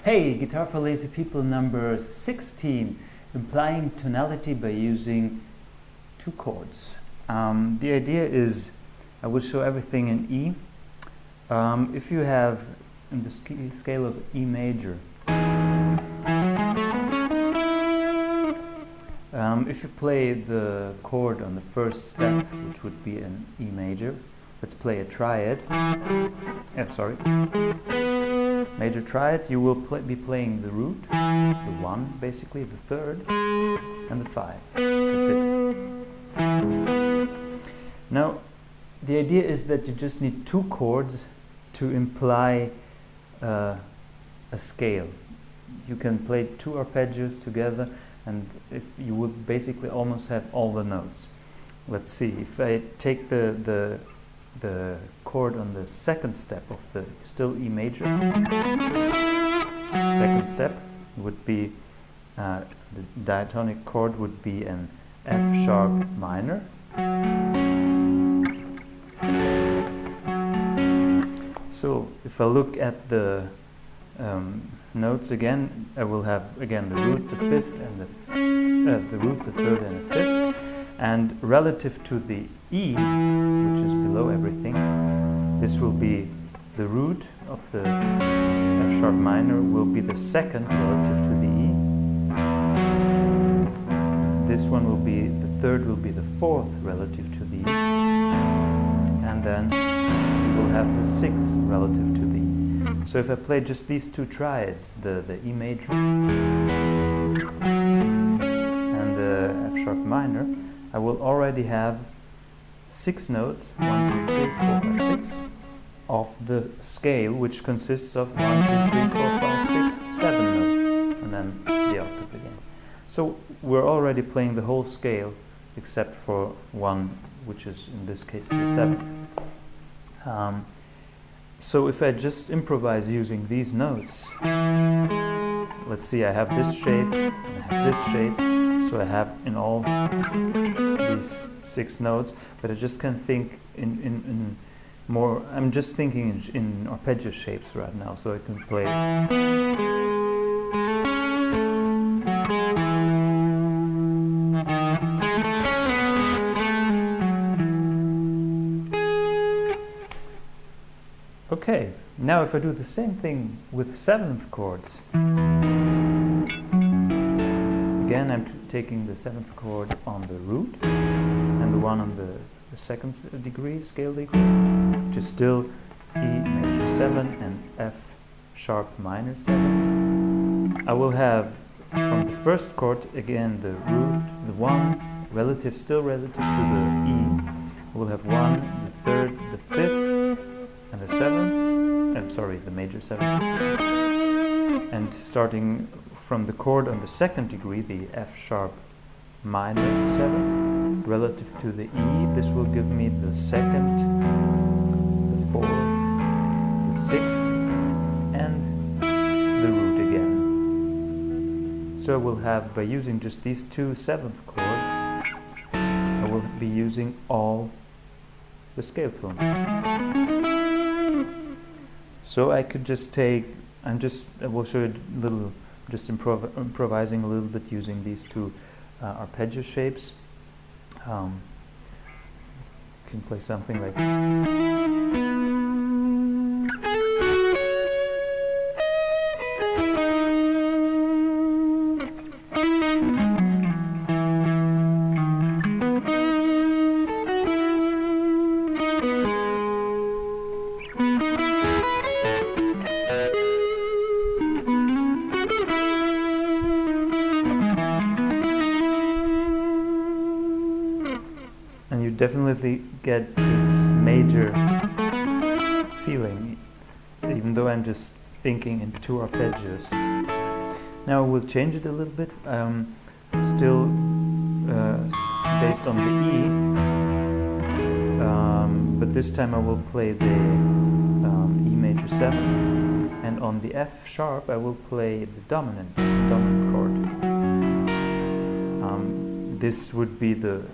Hey, Guitar for Lazy People number 16, implying tonality by using two chords. The idea is I will show everything in E. If you have in the scale of E major, if you play the chord on the first step, which would be an E major, let's play a triad. Major triad, you will be playing the root, the 1 basically, the 3rd, and the 5, the 5th. Now, the idea is that you just need two chords to imply a scale. You can play two arpeggios together, and if you would basically almost have all the notes. Let's see, if I take the chord on the second step of the still E major, second step would be the diatonic chord would be an F sharp minor. So if I look at the notes again, I will have again the root, the 5th, and the root, the 3rd, and the 5th. And relative to the E, which is below everything, this will be the root of the F sharp minor will be the 2nd relative to the E. This one will be, the 3rd will be the 4th relative to the E. And then we will have the 6th relative to the E. So if I play just these two triads, the E major and the F sharp minor, I will already have 6 notes, 1, 2, 3, 4, 5, 6, of the scale, which consists of 1, 2, 3, 4, 5, 6, 7 notes, and then the octave again. So we're already playing the whole scale, except for one, which is in this case the 7th. So if I just improvise using these notes, let's see, I have this shape, and I have this shape, so I have in all these 6 notes, but I just can think in more, I'm just thinking in arpeggio shapes right now, so I can play. Okay, now if I do the same thing with 7th chords, again I'm taking the 7th chord on the root and the one on the 2nd degree, scale degree, which is still E major 7 and F sharp minor 7. I will have from the first chord again the root, the 1, still relative to the E. I will have 1, the 3rd, the 5th, and the 7th, the major 7th. And starting from the chord on the 2nd degree, the F sharp minor 7, relative to the E, this will give me the 2nd, the 4th, the 6th, and the root again. So I will have, by using just these two 7th chords, I will be using all the scale tones. So I could just take, I will show you a little, just improvising a little bit using these two arpeggio shapes. You can play something like. And you definitely get this major feeling, even though I'm just thinking in two arpeggios. Now we'll change it a little bit, still based on the E, but this time I will play the E major 7, and on the F sharp I will play the dominant chord. This would be the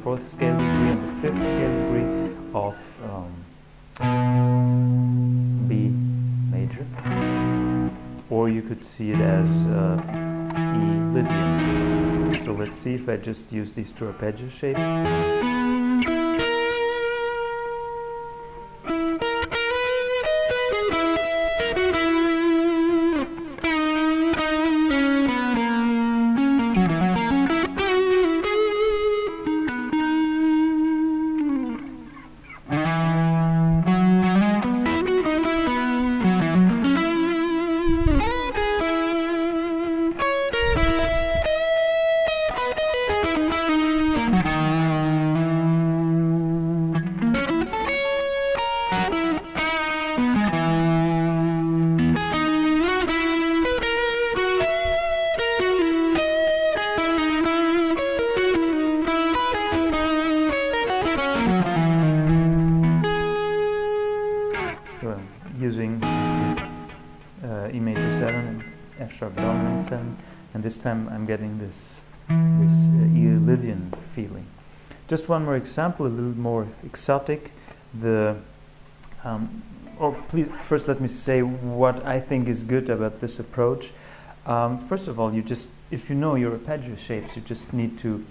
4th scale degree and the 5th scale degree of B major major, or you could see it as E Lydian. So let's see if I just use these two arpeggio shapes. Using E major 7 and F sharp dominant 7, and this time I'm getting this E Lydian feeling. Just one more example, a little more exotic. Please, first let me say what I think is good about this approach. First of all, if you know your arpeggio shapes, you just need to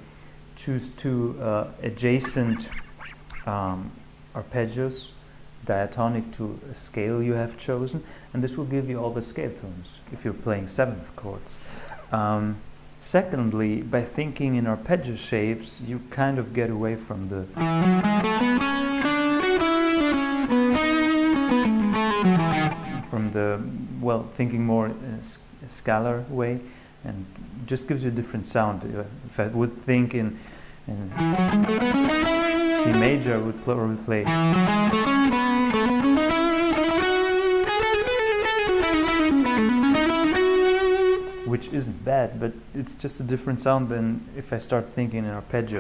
choose two adjacent arpeggios, diatonic to a scale you have chosen, and this will give you all the scale tones if you're playing seventh chords. Secondly, by thinking in arpeggio shapes, you kind of get away from the thinking more in a scalar way, and just gives you a different sound. If I would think in C major, I would probably play which isn't bad, but it's just a different sound than if I start thinking in arpeggio.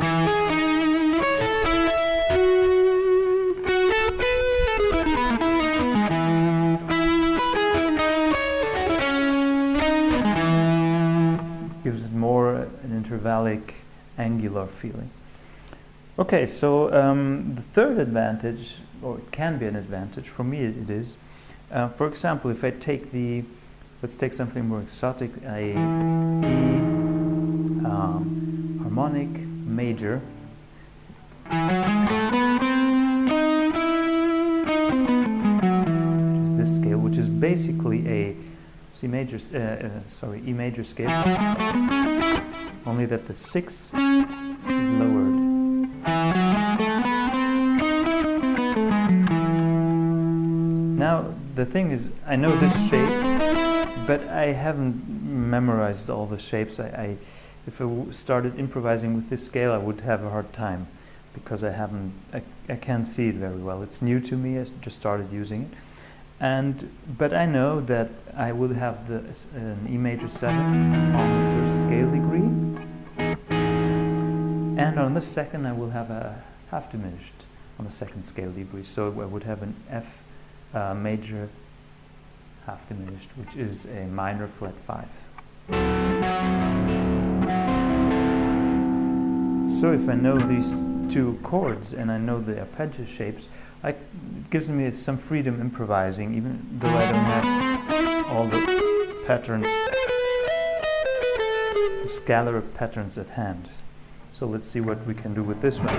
Gives it more an intervallic, angular feeling. Okay, so the third advantage, or it can be an advantage, for me it is, for example, if I take let's take something more exotic, a E harmonic major, just this scale, which is basically a E major scale, only that the 6 is lowered. Now the thing is, I know this shape, but I haven't memorized all the shapes. If I started improvising with this scale, I would have a hard time, because I can't see it very well. It's new to me. I just started using it, but I know that I will have an E major 7 on the first scale degree, and on the second I will have a half diminished on the second scale degree. So I would have an F major half diminished, which is a minor flat 5. So if I know these two chords and I know the arpeggio shapes, it gives me some freedom improvising, even though I don't have all the patterns, the scalar patterns at hand. So let's see what we can do with this one.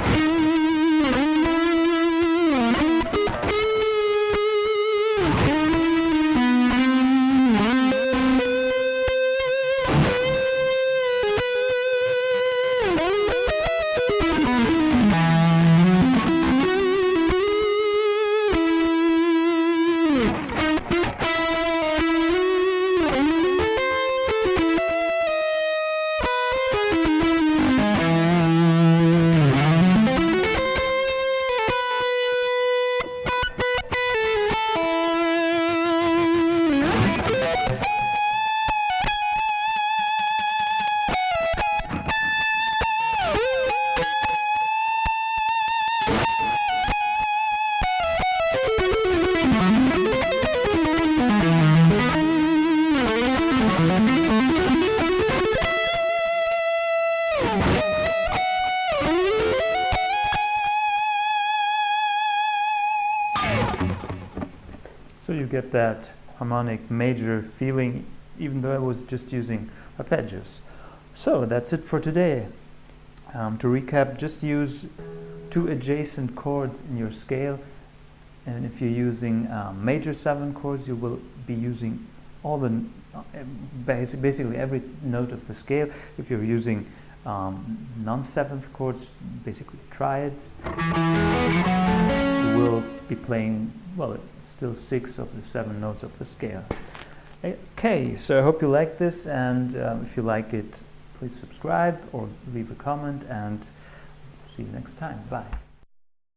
So you get that harmonic major feeling, even though I was just using arpeggios. So that's it for today. To recap, just use 2 adjacent chords in your scale, and if you're using major 7 chords, you will be using all the basically every note of the scale. If you're using non-7th chords, basically triads, you will be playing, well, still 6 of the 7 notes of the scale. Okay, so I hope you like this, and if you like it, please subscribe or leave a comment, and see you next time. Bye.